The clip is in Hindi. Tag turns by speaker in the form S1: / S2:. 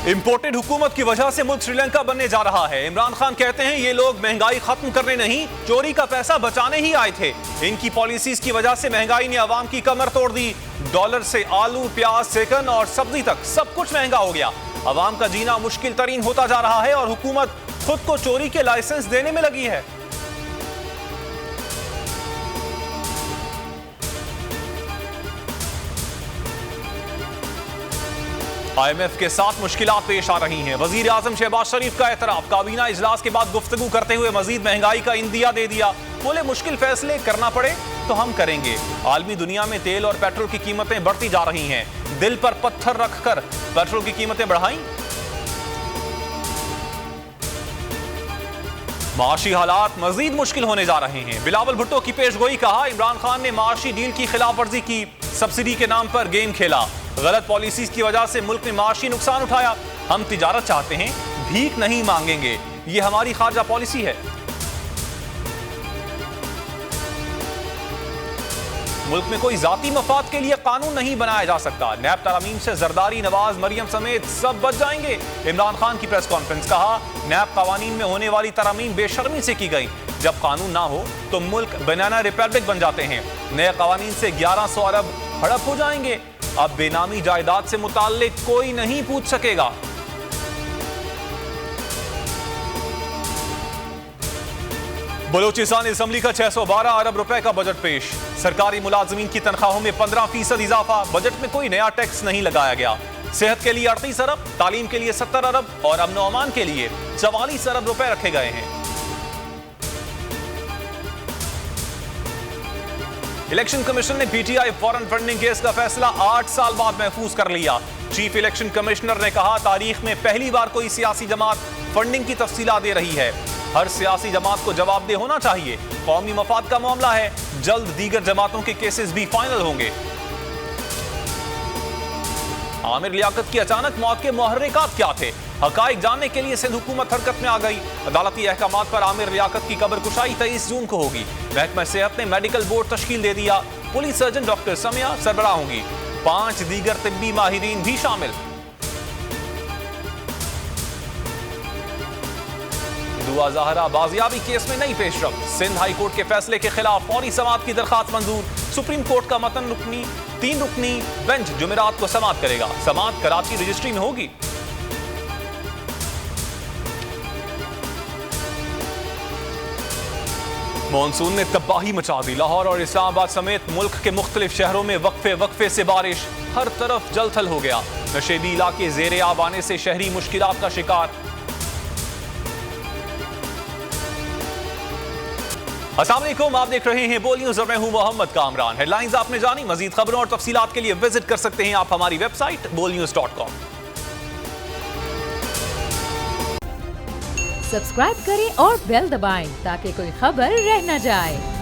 S1: इंपोर्टेड हुकूमत की वजह से मुल्क श्रीलंका बनने जा रहा है। इमरान खान कहते हैं ये लोग महंगाई खत्म करने नहीं, चोरी का पैसा बचाने ही आए थे। इनकी पॉलिसीज की वजह से महंगाई ने आवाम की कमर तोड़ दी। डॉलर से आलू, प्याज, चिकन और सब्जी तक सब कुछ महंगा हो गया। आवाम का जीना मुश्किल तरीन होता जा रहा है और हुकूमत खुद को चोरी के लाइसेंस देने में लगी है। IMF के साथ मुश्किलात पेश आ रही हैं। वजीर आजम शहबाज शरीफ का एतराफ, काबीना इजलास के बाद गुफ्तगू करते हुए मजीद महंगाई का इंदिया दे दिया। बोले मुश्किल फैसले करना पड़े तो हम करेंगे। आलमी दुनिया में तेल और पेट्रोल की कीमतें बढ़ती जा रही हैं। दिल पर पत्थर रखकर पेट्रोल की कीमतें बढ़ाई। माशी हालात मजीद मुश्किल होने जा रहे हैं। बिलावल भुट्टो की पेशगोई, कहा इमरान खान ने माशी डील की खिलाफ वर्जी की, सब्सिडी के नाम पर गेम खेला। गलत पॉलिसीज की वजह से मुल्क ने माशी नुकसान उठाया। हम तिजारत चाहते हैं, भीख नहीं मांगेंगे, ये हमारी खारजा पॉलिसी है। मुल्क में कोई जाती मफाद के लिए कानून नहीं बनाया जा सकता। नैब तरामीम से जरदारी, नवाज, मरियम समेत सब बच जाएंगे। इमरान खान की प्रेस कॉन्फ्रेंस, कहा नैब कवानीन में होने वाली तरामीम बेशर्मी से की गई। जब कानून ना हो तो मुल्क बनाना रिपब्लिक बन जाते हैं। नए कवानीन से 1100 अरब हड़प हो जाएंगे। अब बेनामी जायदाद से मुताल्लिक कोई नहीं पूछ सकेगा। बलोचिस्तान असेंबली का 612 अरब रुपए का बजट पेश। सरकारी मुलाजमीन की तनख्वाहों में 15% इजाफा। बजट में कोई नया टैक्स नहीं लगाया गया। सेहत के लिए 38 अरब, तालीम के लिए 70 अरब और अमन व अमान के लिए 44 अरब रुपए रखे गए हैं। इलेक्शन कमीशन ने PTI फॉरेन फंडिंग केस का फैसला 8 साल बाद महफूज कर लिया। चीफ इलेक्शन कमिश्नर ने कहा तारीख में पहली बार कोई सियासी जमात फंडिंग की तफसीलात दे रही है। हर सियासी जमात को जवाबदेह होना चाहिए। कौमी मफाद का मामला है, जल्द दीगर जमातों के केसेस भी फाइनल होंगे। आमिर लियाकत की अचानक मौत के मुहर्रिकात क्या थे? हकाइक जानने के लिए सिंध हुकूमत हरकत में आ गई। अदालती अहकामात पर आमिर लियाकत की कब्र कुशाई 23 जून को होगी। महकमा सेहत ने मेडिकल बोर्ड तश्कील दे दिया। पुलिस सर्जन डॉक्टर समिया सरबराह होंगी। 5 दीगर तिब्बी माहिरीन भी शामिल। दुआ ज़हरा बाजियाबी केस में नई पेशरफ्त। सिंध हाई कोर्ट के फैसले के खिलाफ फौरी समाअत की दरखास्त मंजूर। सुप्रीम कोर्ट का मतन रुकनी 3 रुकनी बेंच जुमेरात को समाअत करेगा। समाअत कराची रजिस्ट्री में होगी। मॉनसून ने तबाही मचा दी। लाहौर और इस्लामाबाद समेत मुल्क के मुख्तलिफ शहरों में वक्फे से बारिश। हर तरफ जलथल हो गया। नशेबी इलाके ज़ेरे आब आने से शहरी मुश्किलात का शिकार। अस्सलाम वालेकुम, आप देख रहे हैं बोल न्यूज़ और मैं हूं मोहम्मद कामरान। हेडलाइंस आपने जानी। मजीद खबरों और तफसीलात के लिए विजिट कर सकते हैं आप हमारी वेबसाइट bolnews.com।
S2: सब्सक्राइब करें और बेल दबाएं ताकि कोई खबर रह न जाए।